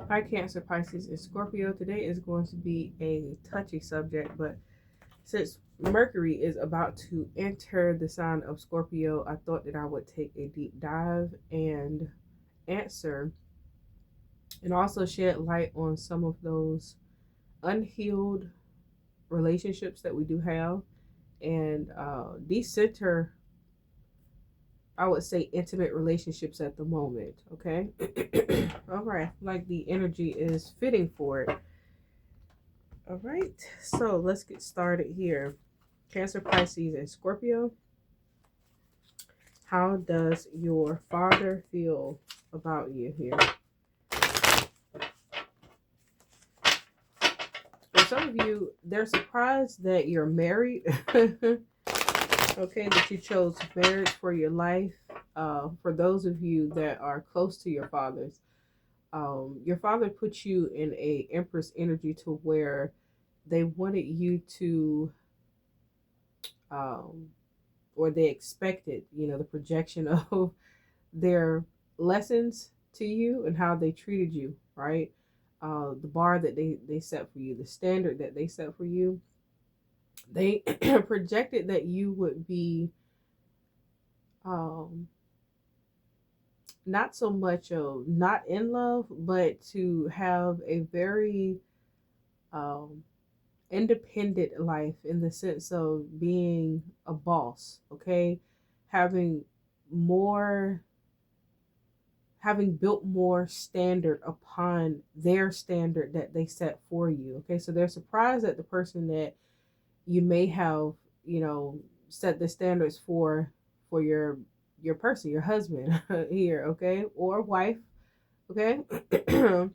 Hi, Cancer, Pisces, and Scorpio. Today is going to be a touchy subject, but since Mercury is about to enter the sign of Scorpio, I thought that I would take a deep dive and answer and also shed light on some of those unhealed relationships that we do have and decenter, I would say, intimate relationships at the moment. Okay. All right. Like the energy is fitting for it. All right, so let's get started here. Cancer, Pisces, and Scorpio. How does your father feel about you here? For some of you, they're surprised that you're married. Okay, that you chose marriage for your life. For those of you that are close to your father put you in a Empress energy to where they wanted you to um, or they expected, the projection of their lessons to you and how they treated you, right? The bar that they set for you, the standard that they set for you, they projected that you would be um, not so much of not in love, but to have a very um, independent life in the sense of being a boss, okay? Having more having built more standard upon their standard that they set for you. Okay, so they're surprised at the person that you may have, set the standards for your person, your husband here, okay, or wife, okay. The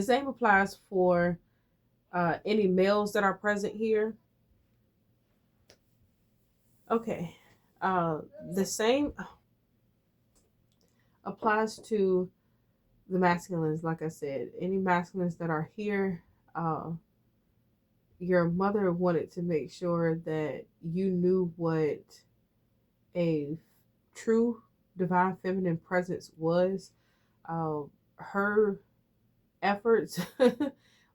same applies for any males that are present here. Okay, the same applies to the masculines. Like I said, any masculines that are here, uh, your mother wanted to make sure that you knew what a true divine feminine presence was. Her efforts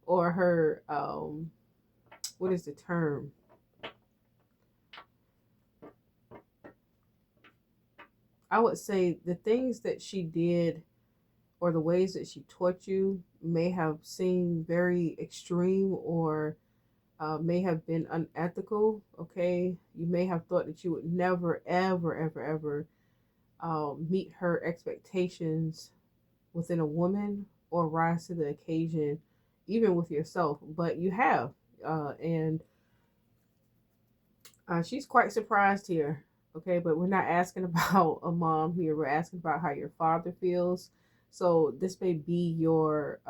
or her what is the term, I would say the things that she did or the ways that she taught you may have seemed very extreme or may have been unethical. Okay, you may have thought that you would never, ever, ever, ever meet her expectations within a woman or rise to the occasion, even with yourself. But you have, and she's quite surprised here. Okay, but we're not asking about a mom here. We're asking about how your father feels. So this may be for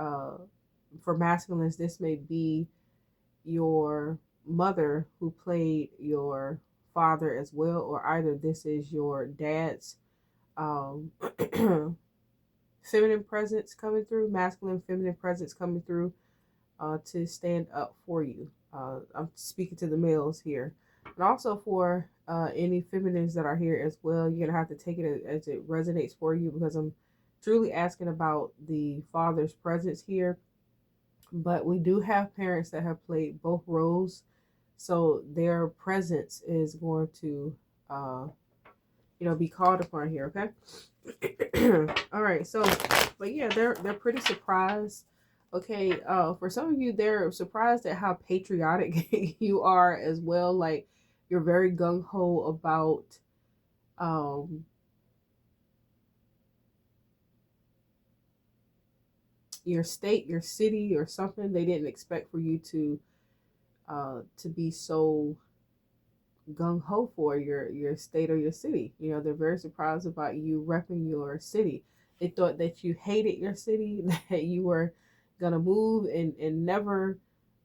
masculines, this may be your mother who played your father as well, or either this is your dad's um, feminine presence coming through, masculine feminine presence coming through to stand up for you. I'm speaking to the males here, and also for any feminines that are here as well. You're gonna have to take it as it resonates for you because I'm truly asking about the father's presence here. But we do have parents that have played both roles, so their presence is going to, uh, be called upon here. Okay. All right. So, but yeah, they're pretty surprised. Okay. For some of you, they're surprised at how patriotic you are as well. Like you're very gung ho about um your state, your city, or something. They didn't expect for you to be so gung ho for your state or your city. They're very surprised about you repping your city. They thought that you hated your city, that you were gonna move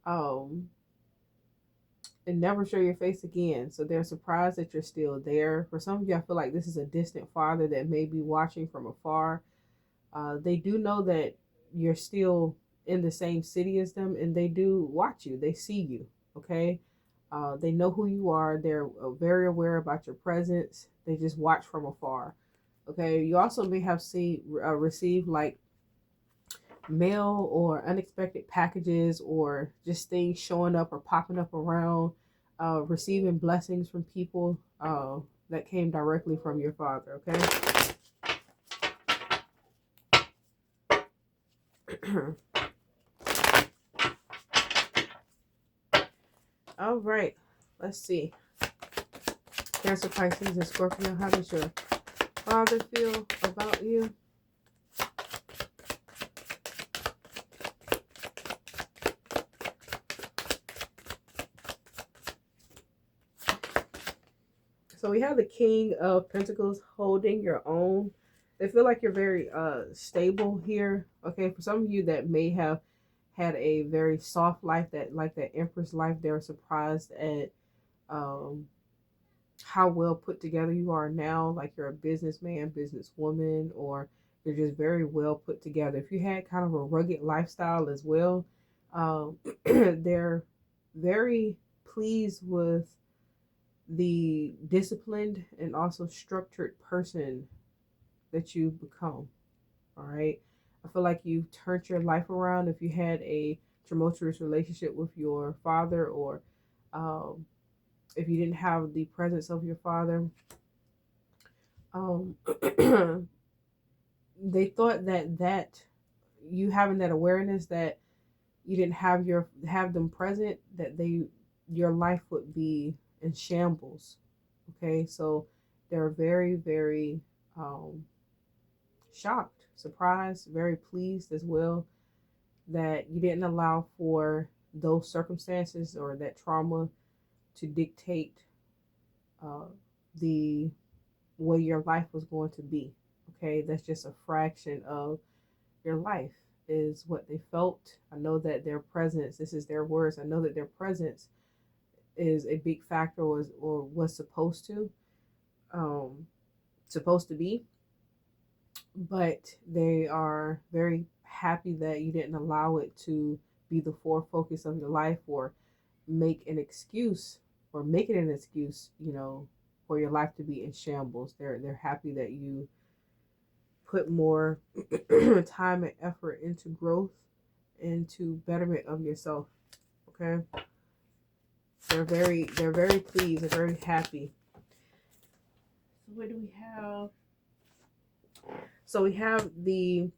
um and never show your face again. So they're surprised that you're still there. For some of you, I feel like this is a distant father that may be watching from afar. They do know that you're still in the same city as them, and they do watch you. They see you. Okay. They know who you are. They're very aware about your presence. They just watch from afar. Okay. You also may have received like mail or unexpected packages or just things showing up or popping up around, receiving blessings from people that came directly from your father, okay? All right, let's see. Cancer, Pisces, and Scorpio, how does your father feel about you? So we have the King of Pentacles holding your own. They feel like you're very stable here. Okay, for some of you that may have had a very soft life, that like that Empress life, they're surprised at how well put together you are now. Like you're a businessman, businesswoman, or you're just very well put together. If you had kind of a rugged lifestyle as well, they're very pleased with the disciplined and also structured person that you've become. All right. I feel like you've turned your life around. If you had a tumultuous relationship with your father, or um, if you didn't have the presence of your father, um, they thought that you having that awareness that you didn't have them present, that your life would be in shambles. Okay, so they're very, very um, shocked, surprised, very pleased as well that you didn't allow for those circumstances or that trauma to dictate uh, the way your life was going to be. Okay, that's just a fraction of your life, is what they felt. I know that their presence, this is their words, I know that their presence is a big factor, or was um, supposed to be, but they are very happy that you didn't allow it to be the fore focus of your life, or make it an excuse, for your life to be in shambles. They're happy that you put more time and effort into growth, into betterment of yourself. Okay, they're very pleased. They're very happy. So what do we have? So we have the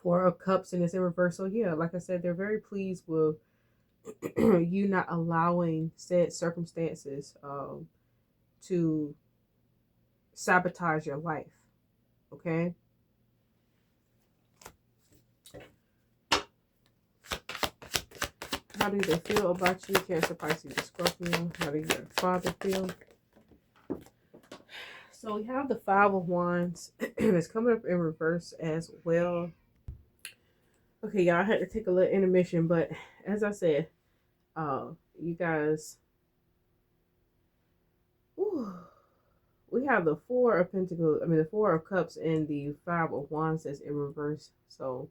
Four of Cups, and it's in reverse. So yeah, like I said, they're very pleased with you not allowing said circumstances to sabotage your life. Okay. How do they feel about you, Cancer, Pisces, and Scorpio? How does your father feel? So we have the Five of Wands. It's coming up in reverse as well. Okay, y'all, I had to take a little intermission, but as I said, you guys, whew, we have the Four of Pentacles, the Four of Cups, and the Five of Wands that's in reverse. So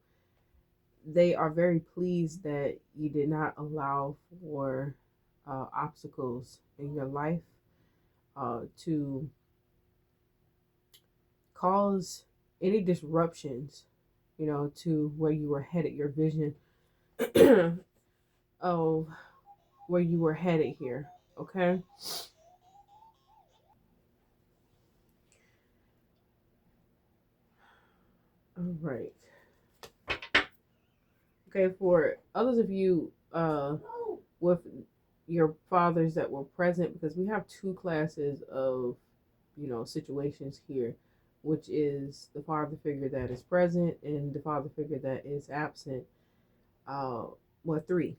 they are very pleased that you did not allow for obstacles in your life to cause any disruptions, to where you were headed, your vision of where you were headed here. Okay. All right. Okay, for others of you with your fathers that were present, because we have two classes of, situations here, which is the father figure that is present and the father figure that is absent. Well, three.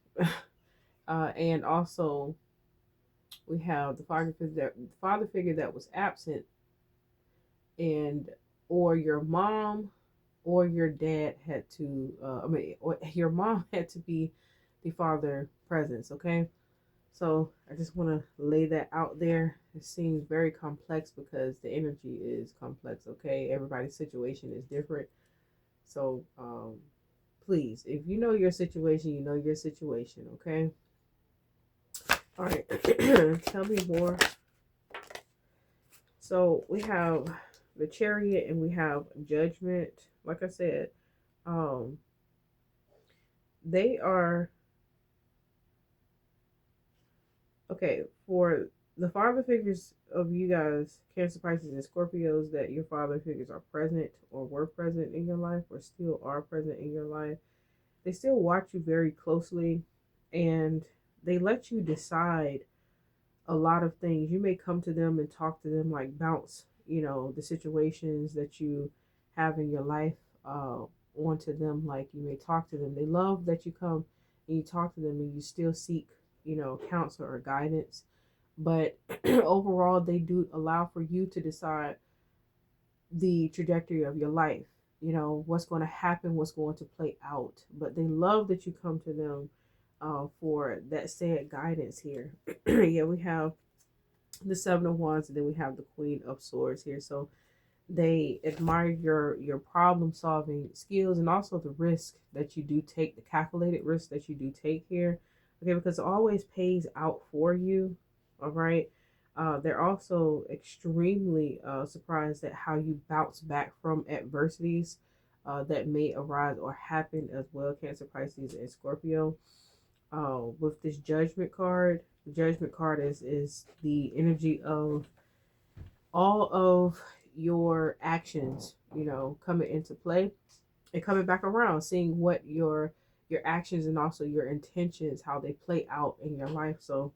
And also we have the father figure that was absent, and or your mom or your dad had to or your mom had to be the father presence. Okay, so I just want to lay that out there. It seems very complex because the energy is complex. Okay, everybody's situation is different. So please, if you know your situation, you know your situation. Okay. All right. Tell me more. So we have the Chariot and we have Judgment. Like I said, um, they are okay for the father figures of you guys, Cancer, Pisces, and Scorpios, that your father figures are present or were present in your life or still are present in your life. They still watch you very closely, and they let you decide a lot of things. You may come to them and talk to them, like bounce, the situations that you have in your life onto them. Like you may talk to them. They love that you come and you talk to them and you still seek, counsel or guidance. But overall, they do allow for you to decide the trajectory of your life. What's going to happen, what's going to play out. But they love that you come to them for that said guidance here. Yeah, we have the Seven of Wands, and then we have the Queen of Swords here. So they admire your problem solving skills and also the risk that you do take, the calculated risk that you do take here. Okay, because it always pays out for you. All right. They're also extremely surprised at how you bounce back from adversities that may arise or happen as well, Cancer, Pisces, and Scorpio. With this Judgment card, the Judgment card is the energy of all of your actions, coming into play and coming back around, seeing what your actions and also your intentions, how they play out in your life. So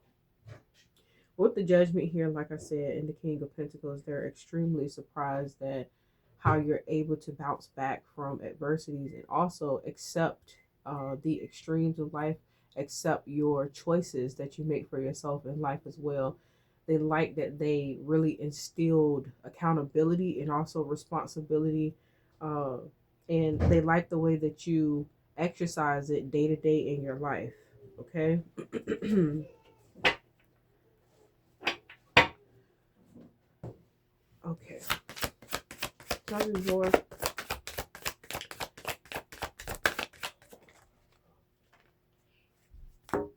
with the Judgment here, like I said, in the King of Pentacles, they're extremely surprised at how you're able to bounce back from adversities and also accept the extremes of life, accept your choices that you make for yourself in life as well. They like that they really instilled accountability and also responsibility. Uh, and they like the way that you exercise it day to day in your life. Okay. Okay. Tell me more.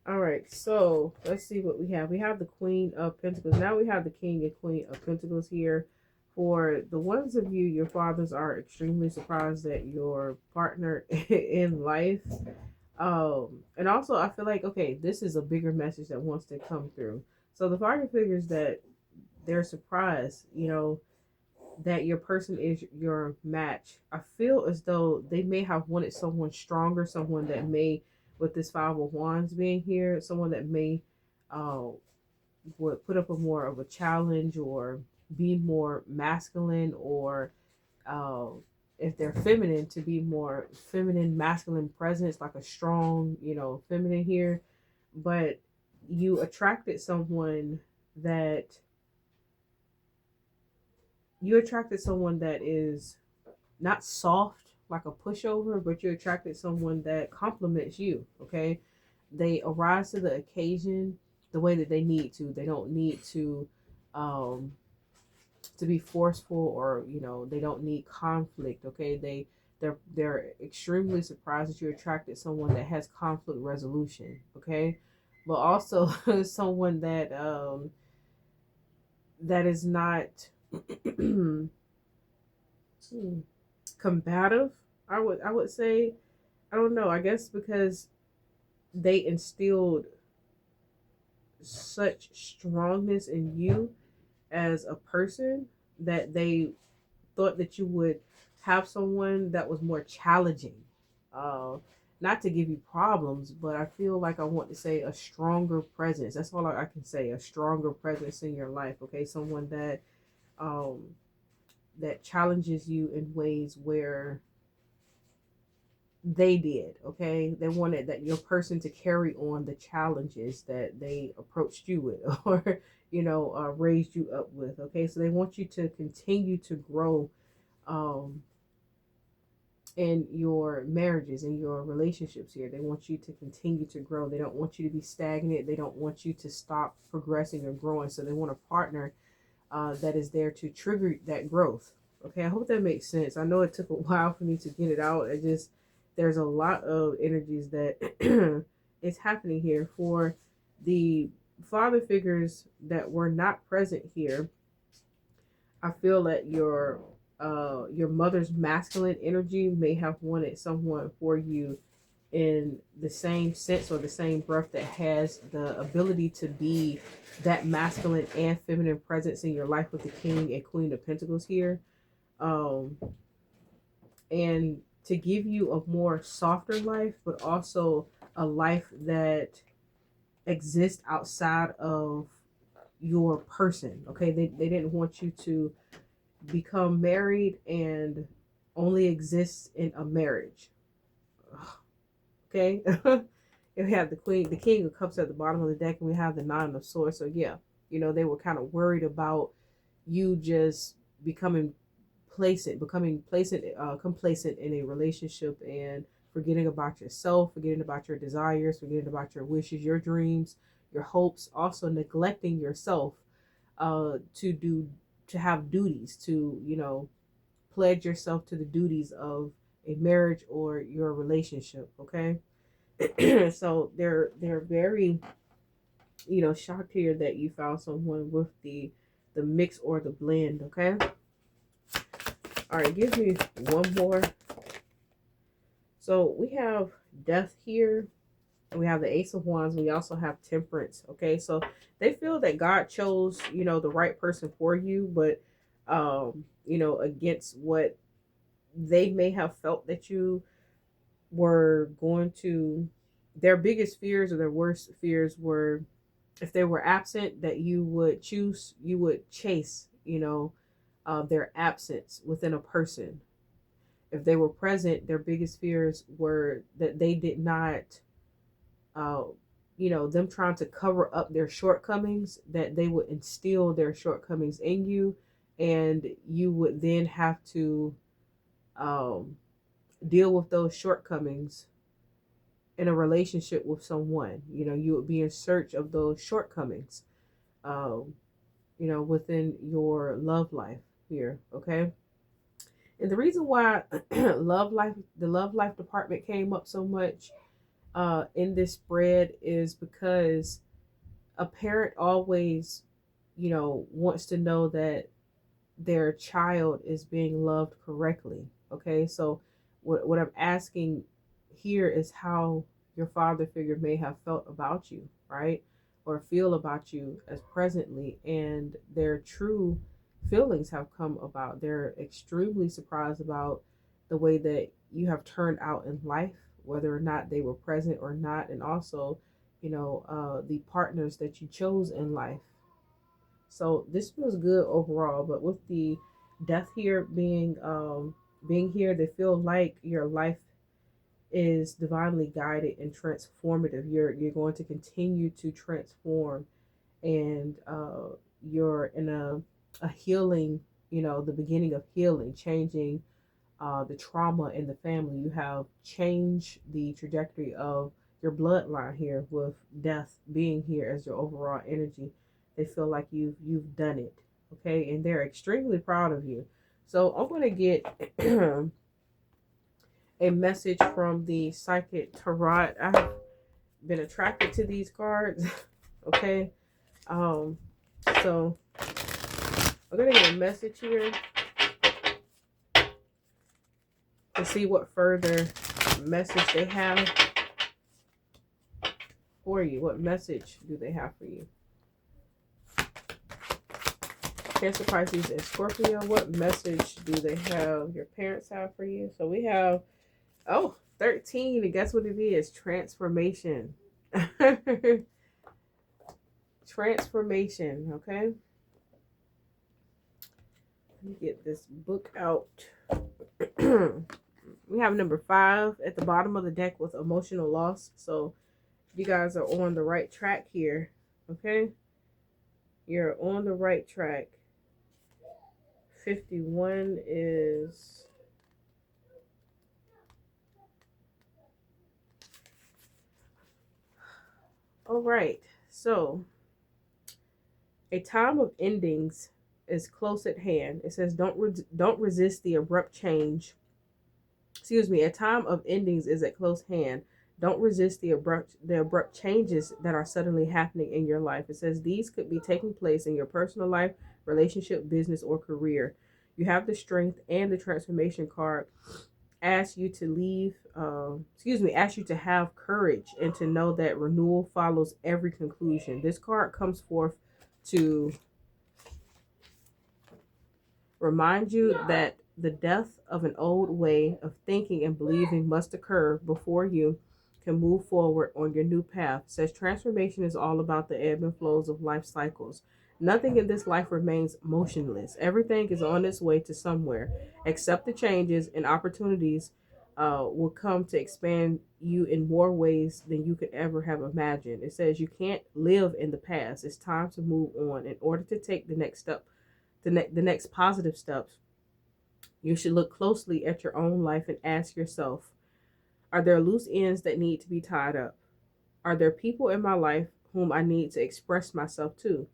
All right, so let's see what we have. We have the Queen of Pentacles. Now we have the King and Queen of Pentacles here. For the ones of you, your fathers are extremely surprised at your partner in life. And also I feel like, okay, this is a bigger message that wants to come through. So the father figures that they're surprised, that your person is your match. I feel as though they may have wanted someone stronger, someone that may, with this Five of Wands being here, someone that may uh, would put up a more of a challenge or be more masculine, or uh, if they're feminine, to be more feminine, masculine presence, like a strong, feminine here. But you attracted someone that is not soft like a pushover, but you attracted someone that compliments you. Okay, they arise to the occasion the way that they need to. They don't need um, to be forceful, or they don't need conflict. Okay, they're extremely surprised that you attracted someone that has conflict resolution. Okay, but also someone that is not combative. I would say, I don't know. I guess because they instilled such strongness in you as a person that they thought that you would have someone that was more challenging. Uh, Not to give you problems, but I feel like I want to say a stronger presence. That's all I can say. A stronger presence in your life. Okay, someone um, that challenges you in ways where they did. Okay, they wanted that your person to carry on the challenges that they approached you with, or raised you up with. Okay, so they want you to continue to grow um in your marriages and your relationships here. They want you to continue to grow. They don't want you to be stagnant. They don't want you to stop progressing or growing. So they want a partner that is there to trigger that growth. Okay, I hope that makes sense. I know it took a while for me to get it out. There's a lot of energies that is happening here for the father figures that were not present here. I feel that your mother's masculine energy may have wanted someone for you in the same sense or the same breath that has the ability to be that masculine and feminine presence in your life with the King and Queen of Pentacles here. Um, and to give you a more softer life, but also a life that exists outside of your person. Okay, they didn't want you to become married and only exist in a marriage. Okay. We have the King of Cups at the bottom of the deck, and we have the Nine of Swords. So yeah, they were kind of worried about you just becoming complacent in a relationship and forgetting about yourself, forgetting about your desires, forgetting about your wishes, your dreams, your hopes, also neglecting yourself to have duties, to pledge yourself to the duties of a marriage or your relationship. Okay. So they're very shocked here that you found someone with the mix or the blend. Okay. All right, give me one more. So we have Death here. We have the Ace of Wands. We also have Temperance. Okay, so they feel that God chose, the right person for you, but against what they may have felt that you were going to. Their biggest fears or their worst fears were if they were absent, that you would chase, their absence within a person. If they were present, their biggest fears were that they did not, uh, them trying to cover up their shortcomings, that they would instill their shortcomings in you, and you would then have to um, deal with those shortcomings in a relationship with someone. You would be in search of those shortcomings, um, within your love life here. Okay. And the reason why the love life department came up so much in this spread is because a parent always, wants to know that their child is being loved correctly. Okay, so what I'm asking here is how your father figure may have felt about you, right? Or feel about you as presently, and their true feelings have come about. They're extremely surprised about the way that you have turned out in life, whether or not they were present or not, and also, the partners that you chose in life. So this feels good overall, but with the Death here being here, they feel like your life is divinely guided and transformative. You're going to continue to transform, and you're in a healing, the beginning of healing, changing the trauma in the family. You have changed the trajectory of your bloodline here with Death being here as your overall energy. They feel like you've done it. Okay, and they're extremely proud of you. So I'm going to get a message from the Psychic Tarot. I've been attracted to these cards. Okay, um so I'm going to get a message here to see what further message they have for you. What message do they have for you? Cancer, Pisces, and Scorpio, what message do they have, your parents have for you? So we have, 13, and guess what it is? Transformation. Transformation, okay? Let me get this book out. We have number 5 at the bottom of the deck with emotional loss. So you guys are on the right track here, okay? You're on the right track. 51 is... All right. So a time of endings is close at hand. It says don't resist the abrupt change. Excuse me. A time of endings is at close hand. Don't resist the abrupt changes that are suddenly happening in your life. It says these could be taking place in your personal life, relationship, business, or career. You have the strength and the transformation card ask you to ask you to have courage and to know that renewal follows every conclusion. This card comes forth to remind you that the death of an old way of thinking and believing must occur before you can move forward on your new path. It says transformation is all about the ebb and flows of life cycles. Nothing in this life remains motionless. Everything is on its way to somewhere. Accept the changes and opportunities will come to expand you in more ways than you could ever have imagined. It says you can't live in the past. It's time to move on. In order to take the next step, the next positive steps, you should look closely at your own life and ask yourself, are there loose ends that need to be tied up? Are there people in my life whom I need to express myself to?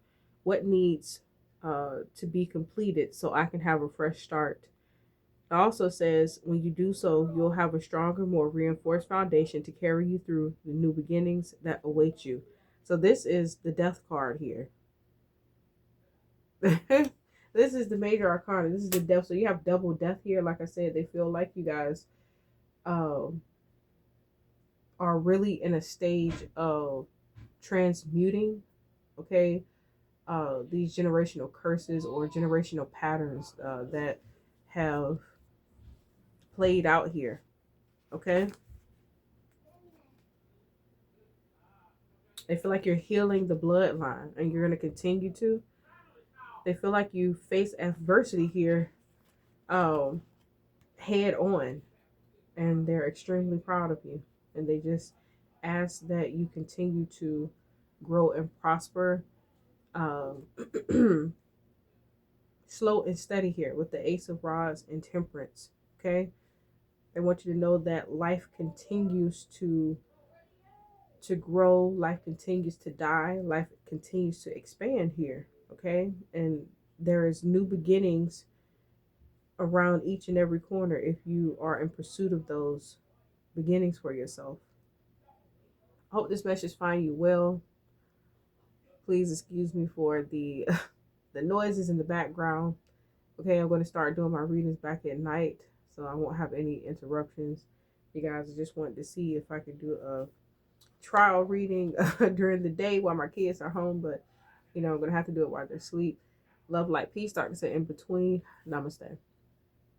What needs to be completed so I can have a fresh start? It also says when you do so, you'll have a stronger, more reinforced foundation to carry you through the new beginnings that await you. So this is the death card here. This is the major arcana. This is the death. So you have double death here. Like I said, they feel like you guys um, are really in a stage of transmuting, okay, these generational curses or generational patterns that have played out here, okay? They feel like you're healing the bloodline and you're going to continue to. They feel like you face adversity here head on, and they're extremely proud of you. And they just ask that you continue to grow and prosper. Um, slow and steady here with the Ace of Rods and Temperance. Okay, they want you to know that life continues to grow, life continues to die, life continues to expand here. Okay, and there is new beginnings around each and every corner if you are in pursuit of those beginnings for yourself. I hope this message find you well. Please excuse me for the the noises in the background. Okay, I'm going to start doing my readings back at night, so I won't have any interruptions. You guys, I just wanted to see if I could do a trial reading during the day while my kids are home, but I'm going to have to do it while they're asleep. Love, light, peace, darkness, and in between. Namaste.